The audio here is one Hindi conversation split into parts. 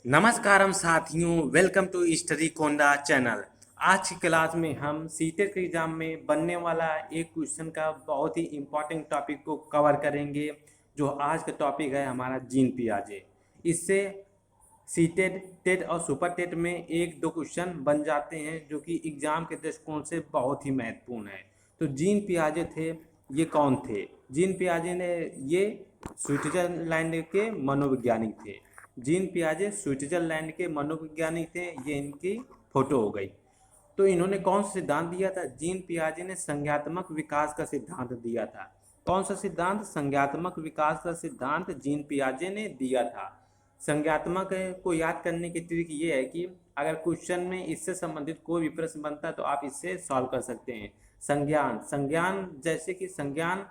नमस्कारम साथियों, welcome to study Konda channel. आज की क्लास में हम सीटेट के एग्जाम में बनने वाला एक क्वेश्चन का बहुत ही इम्पोर्टेंट टॉपिक को कवर करेंगे। जो आज का टॉपिक है हमारा जीन पियाजे। इससे सीटेट, टेट और सुपर टेट में एक दो क्वेश्चन बन जाते हैं जो कि एग्जाम के दृष्टिकोण से बहुत ही महत्वपूर्ण है। तो जीन पियाजे थे, ये कौन थे? जीन पियाजे ने ये स्विट्जरलैंड के मनोवैज्ञानिक थे। जीन पियाजे स्विट्जरलैंड के मनोवैज्ञानिक थे। ये इनकी फोटो हो गई। तो इन्होंने कौन सा सिद्धांत दिया था? जीन पियाजे ने संज्ञात्मक विकास का सिद्धांत दिया था। कौन सा सिद्धांत? संज्ञात्मक विकास का सिद्धांत जीन पियाजे ने दिया था। संज्ञात्मक को याद करने की ट्रिक ये है कि अगर क्वेश्चन में इससे संबंधित कोई भी प्रश्न बनता है तो आप इससे सॉल्व कर सकते हैं। संज्ञान, संज्ञान जैसे कि संज्ञान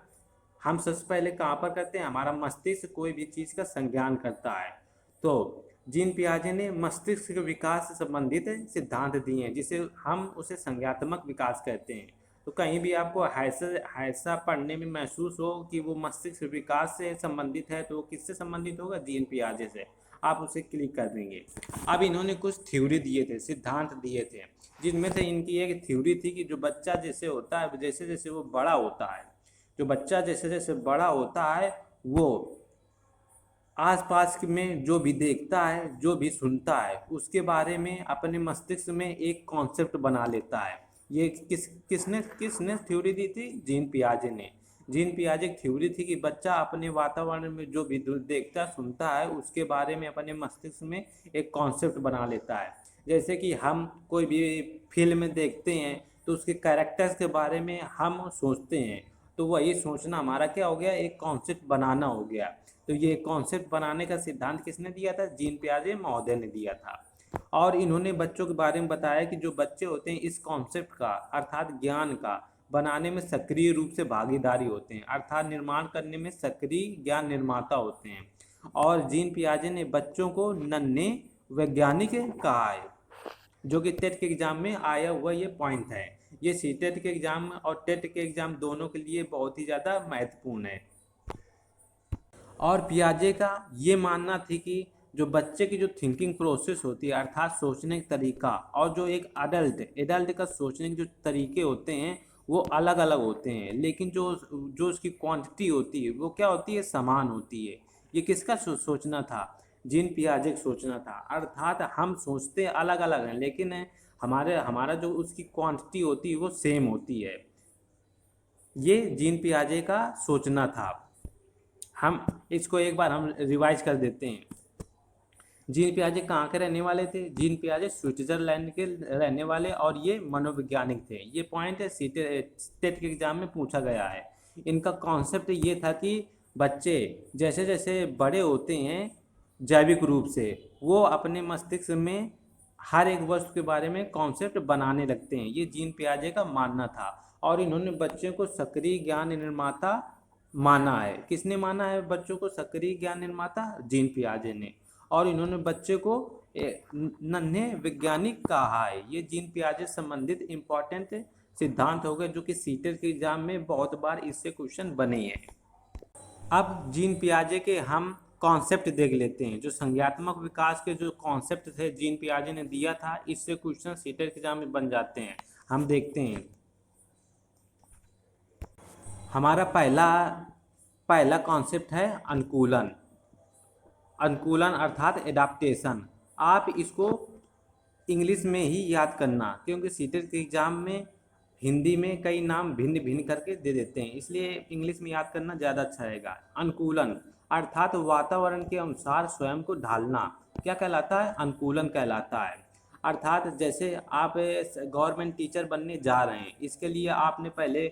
हम सबसे पहले कहाँ पर करते हैं? हमारा मस्तिष्क कोई भी चीज़ का संज्ञान करता है। तो जीन पियाजे ने मस्तिष्क के विकास से संबंधित सिद्धांत दिए हैं जिसे हम उसे संज्ञात्मक विकास कहते हैं। तो कहीं भी आपको ऐसा पढ़ने में महसूस हो कि वो मस्तिष्क विकास से संबंधित है तो वो किससे संबंधित होगा? जीन पियाजे से। आप उसे क्लिक कर देंगे। अब इन्होंने कुछ थ्योरी दिए थे, सिद्धांत दिए थे, जिनमें से इनकी एक थ्योरी थी कि जो बच्चा जैसे होता है, जैसे जैसे वो बड़ा होता है, जो बच्चा जैसे जैसे बड़ा होता है वो आसपास में जो भी देखता है, जो भी सुनता है, उसके बारे में अपने मस्तिष्क में एक कॉन्सेप्ट बना लेता है। ये किसने किसने थ्योरी दी थी? जीन पियाजे ने। जीन पियाजे की थ्योरी थी कि बच्चा अपने वातावरण में जो भी देखता सुनता है उसके बारे में अपने मस्तिष्क में एक कॉन्सेप्ट बना लेता है। जैसे कि हम कोई भी फिल्म देखते हैं तो उसके कैरेक्टर्स के बारे में हम सोचते हैं, तो वही सोचना हमारा क्या हो गया? एक कॉन्सेप्ट बनाना हो गया। तो ये कॉन्सेप्ट बनाने का सिद्धांत किसने दिया था? जीन पियाजे महोदय ने दिया था। और इन्होंने बच्चों के बारे में बताया कि जो बच्चे होते हैं इस कॉन्सेप्ट का अर्थात ज्ञान का बनाने में सक्रिय रूप से भागीदारी होते हैं, अर्थात निर्माण करने में सक्रिय ज्ञान निर्माता होते हैं। और जीन पियाजे ने बच्चों को नन्हे वैज्ञानिक कहा है, जो कि टेट के एग्जाम में आया हुआ ये पॉइंट है। ये सी टेट के एग्जाम और टेट के एग्जाम दोनों के लिए बहुत ही ज़्यादा महत्वपूर्ण है। और पियाजे का ये मानना थी कि जो बच्चे की जो थिंकिंग प्रोसेस होती है अर्थात सोचने का तरीका, और जो एक एडल्ट का सोचने के जो तरीके होते हैं वो अलग अलग होते हैं, लेकिन जो जो उसकी क्वांटिटी होती है वो क्या होती है? समान होती है। ये किसका सोचना था? जीन पियाजे का सोचना था। अर्थात हम सोचते अलग अलग हैं लेकिन हमारा जो उसकी क्वांटिटी होती है वो सेम होती है। ये जीन पियाजे का सोचना था। हम इसको एक बार हम रिवाइज कर देते हैं। जीन पियाजे कहाँ के रहने वाले थे? जीन पियाजे स्विट्जरलैंड के रहने वाले और ये मनोवैज्ञानिक थे। ये पॉइंट है टेट के एग्जाम में पूछा गया है। इनका कॉन्सेप्ट ये था कि बच्चे जैसे जैसे बड़े होते हैं जैविक रूप से वो अपने मस्तिष्क में हर एक वस्तु के बारे में कॉन्सेप्ट बनाने लगते हैं। ये जीन पियाजे का मानना था। और इन्होंने बच्चों को सक्रिय ज्ञान निर्माता माना है। किसने माना है बच्चों को सक्रिय ज्ञान निर्माता? जीन पियाजे ने। और इन्होंने बच्चे को नन्हे वैज्ञानिक कहा है। ये जीन पियाजे संबंधित इम्पोर्टेंट सिद्धांत हो गए जो कि सीटेट के एग्जाम में बहुत बार इससे क्वेश्चन बने हैं। अब जीन पियाजे के हम कॉन्सेप्ट देख लेते हैं। जो संज्ञात्मक विकास के जो कॉन्सेप्ट थे जीन पियाजे ने दिया था, इससे क्वेश्चन सीटेट के एग्जाम में बन जाते हैं। हम देखते हैं। हमारा पहला पहला कॉन्सेप्ट है अनुकूलन। अनुकूलन अर्थात एडाप्टेशन। आप इसको इंग्लिश में ही याद करना, क्योंकि सीटेट के एग्जाम में हिंदी में कई नाम भिन्न भिन्न करके दे देते हैं, इसलिए इंग्लिश में याद करना ज़्यादा अच्छा रहेगा। अनुकूलन अर्थात वातावरण के अनुसार स्वयं को ढालना क्या कहलाता है? अनुकूलन कहलाता है। अर्थात जैसे आप गवर्नमेंट टीचर बनने जा रहे हैं, इसके लिए आपने पहले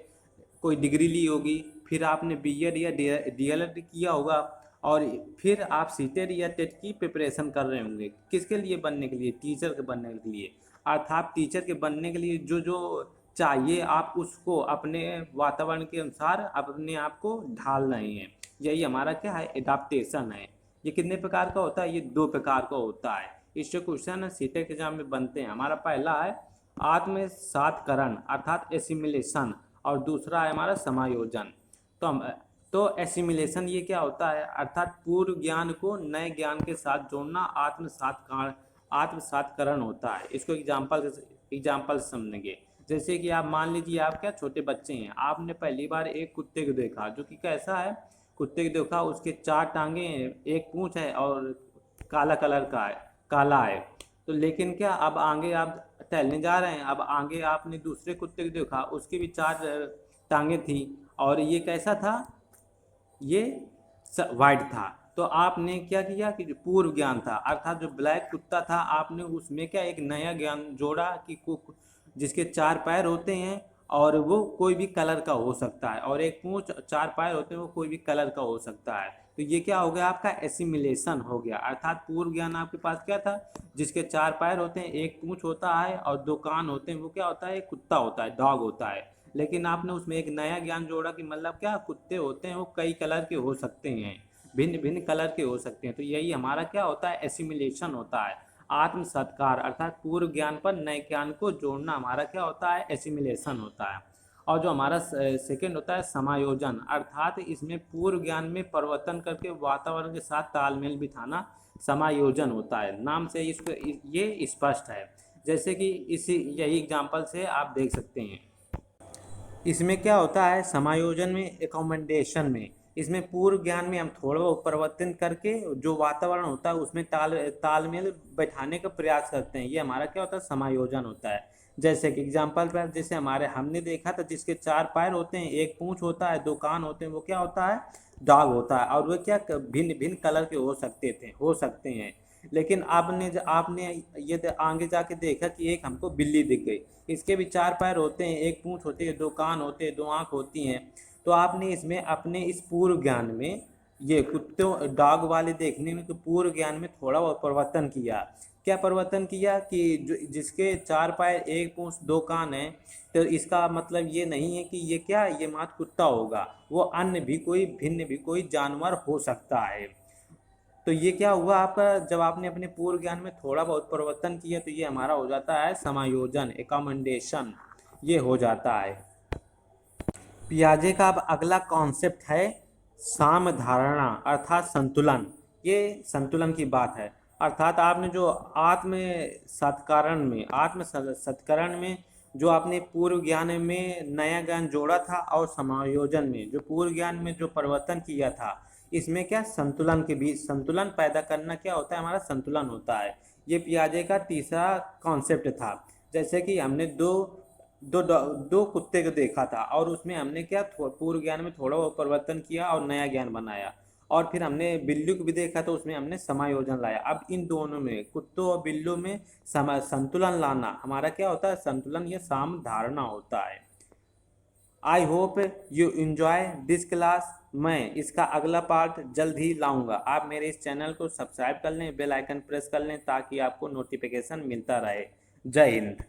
कोई डिग्री ली होगी, फिर आपने बीएड या डीएलएड किया होगा, और फिर आप सीटेट या टेट की प्रिपरेशन कर रहे होंगे। किसके लिए बनने के लिए? टीचर के बनने के लिए। अर्थात टीचर के बनने के लिए जो जो चाहिए आप उसको अपने वातावरण के अनुसार अपने आप को ढाल रहे हैं। यही हमारा क्या है? एडाप्टेशन है। ये कितने प्रकार का होता है? ये 2 प्रकार का होता है। इससे क्वेश्चन सीटेट के एग्जाम में बनते हैं। हमारा पहला है आत्मसातकरण अर्थात एसिमिलेशन, और दूसरा है हमारा समायोजन। तो एसिमिलेशन ये क्या होता है, अर्थात पूर्व ज्ञान को नए ज्ञान के साथ जोड़ना आत्मसातकरण होता है। इसको एग्जाम्पल समझेंगे। जैसे कि आप मान लीजिए आप क्या छोटे बच्चे हैं, आपने पहली बार एक कुत्ते को देखा जो कि कैसा है, कुत्ते को देखा, उसके 4 टांगे हैं, एक पूंछ है और काला कलर का है, काला है। तो लेकिन क्या अब आगे आप टहलने जा रहे हैं, अब आगे आपने दूसरे कुत्ते को देखा, उसकी भी 4 टांगे थी और ये कैसा था, ये वाइट था। तो आपने क्या किया कि जो पूर्व ज्ञान था अर्थात जो ब्लैक कुत्ता था, आपने उसमें क्या एक नया ज्ञान जोड़ा कि जिसके 4 पैर होते हैं और वो कोई भी कलर का हो सकता है, और एक पूंछ 4 पैर होते हैं वो कोई भी कलर का हो सकता है। तो ये क्या हो गया, आपका एसिमिलेशन हो गया। अर्थात पूर्व ज्ञान आपके पास क्या था, जिसके 4 पैर होते हैं, एक पूंछ होता है और 2 कान होते हैं, वो क्या होता है, एक कुत्ता होता है, डॉग होता है। लेकिन आपने उसमें एक नया ज्ञान जोड़ा कि मतलब क्या, कुत्ते होते हैं वो कई कलर के हो सकते हैं, भिन्न भिन्न कलर के हो सकते हैं। तो यही हमारा क्या होता है, एसिमिलेशन होता है। आत्म सत्कार अर्थात पूर्व ज्ञान पर नए ज्ञान को जोड़ना हमारा क्या होता है, एसिमिलेशन होता है। और जो हमारा सेकंड होता है समायोजन, अर्थात इसमें पूर्व ज्ञान में परिवर्तन करके वातावरण के साथ तालमेल बिठाना समायोजन होता है। नाम से इसको ये स्पष्ट है। जैसे कि इसी यही एग्जाम्पल से आप देख सकते हैं। इसमें क्या होता है, समायोजन में एकोमेंडेशन में, इसमें पूर्व ज्ञान में हम थोड़ा परिवर्तन करके जो वातावरण होता है उसमें तालमेल बैठाने का प्रयास करते हैं, ये हमारा क्या होता है, समायोजन होता है। जैसे कि एग्जाम्पल पर, जैसे हमने देखा था जिसके 4 पैर होते हैं, एक पूंछ होता है, 2 कान होते हैं, वो क्या होता है, डॉग होता है। और वो क्या भिन्न भिन्न कलर के हो सकते हैं। लेकिन आपने ये आगे जाके देखा कि एक हमको बिल्ली दिख गई, इसके भी 4 पैर होते हैं, एक पूंछ होती है, 2 कान होते हैं, 2 आँख होती हैं। तो आपने इसमें अपने इस पूर्व ज्ञान में ये कुत्तों डॉग वाले देखने में तो पूर्व ज्ञान में थोड़ा बहुत परिवर्तन किया। क्या परिवर्तन किया कि जो जिसके 4 पैर, एक पूंछ, 2 कान है, तो इसका मतलब ये नहीं है कि ये क्या, ये मात्र कुत्ता होगा, वो अन्य भी कोई भिन्न भी कोई जानवर हो सकता है। तो ये क्या हुआ आपका, जब आपने अपने पूर्व ज्ञान में थोड़ा बहुत परिवर्तन किया तो ये हमारा हो जाता है समायोजन, एकोमेंडेशन, ये हो जाता है। पियाजे का अब अगला कॉन्सेप्ट है सामधारणा अर्थात संतुलन। ये संतुलन की बात है। अर्थात आपने जो आत्म सत्करण में जो आपने पूर्व ज्ञान में नया ज्ञान जोड़ा था और समायोजन में जो पूर्व ज्ञान में जो परिवर्तन किया था, इसमें क्या संतुलन के बीच संतुलन पैदा करना क्या होता है, हमारा संतुलन होता है। ये पियाजे का तीसरा कॉन्सेप्ट था। जैसे कि हमने दो कुत्ते को देखा था और उसमें हमने क्या पूर्व ज्ञान में थोड़ा वो परिवर्तन किया और नया ज्ञान बनाया। और फिर हमने बिल्ली को भी देखा तो उसमें हमने समायोजन लाया। अब इन दोनों में, कुत्तों और बिल्लियों में संतुलन लाना हमारा क्या होता है, संतुलन, ये सामधारणा होता है। I hope you enjoy this class. मैं इसका अगला पार्ट जल्द ही लाऊंगा। आप मेरे इस चैनल को सब्सक्राइब कर लें, बेल आइकन प्रेस कर लें ताकि आपको नोटिफिकेशन मिलता रहे। जय हिंद।